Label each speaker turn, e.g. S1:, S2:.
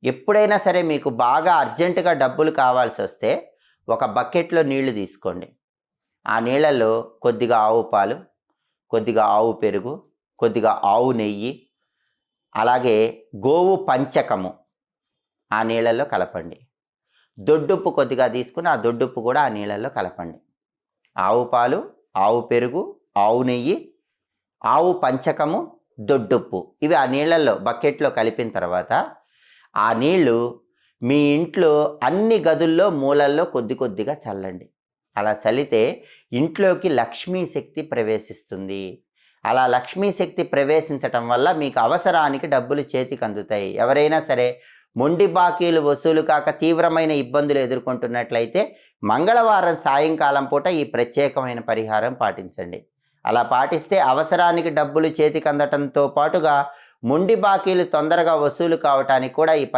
S1: ఎప్పుడైనా సరే మీకు బాగా అర్జెంటుగా డబ్బులు కావాల్సొస్తే ఒక బకెట్‌లో నీళ్లు తీసుకోండి. ఆ నీళ్ళల్లో కొద్దిగా ఆవు పాలు, కొద్దిగా ఆవు పెరుగు, కొద్దిగా ఆవు నెయ్యి, అలాగే గోవు పంచకము ఆ నీళ్ళల్లో కలపండి. దొడ్డుప్పు కొద్దిగా తీసుకొని ఆ దొడ్డుప్పు కూడా ఆ నీళ్ళల్లో కలపండి. ఆవు పాలు, ఆవు పెరుగు, ఆవు నెయ్యి, ఆవు పంచకము, దొడ్డుప్పు ఇవి ఆ నీళ్ళల్లో బకెట్‌లో కలిపిన తర్వాత ఆ నీళ్లు మీ ఇంట్లో అన్ని గదుల్లో మూలల్లో కొద్ది కొద్దిగా చల్లండి. అలా చల్లితే ఇంట్లోకి లక్ష్మీ శక్తి ప్రవేశిస్తుంది. అలా లక్ష్మీ శక్తి ప్రవేశించటం వల్ల మీకు అవసరానికి డబ్బులు చేతికి అందుతాయి. ఎవరైనా సరే మొండి బాకీలు వసూలు కాక తీవ్రమైన ఇబ్బందులు ఎదుర్కొంటున్నట్లయితే మంగళవారం సాయంకాలం పూట ఈ ప్రత్యేకమైన పరిహారం పాటించండి. అలా పాటిస్తే అవసరానికి డబ్బులు చేతికి అందటంతో పాటుగా మొండి బాకీలు తొందరగా వసూలు కావటానికి కూడా ఈ పరిహారం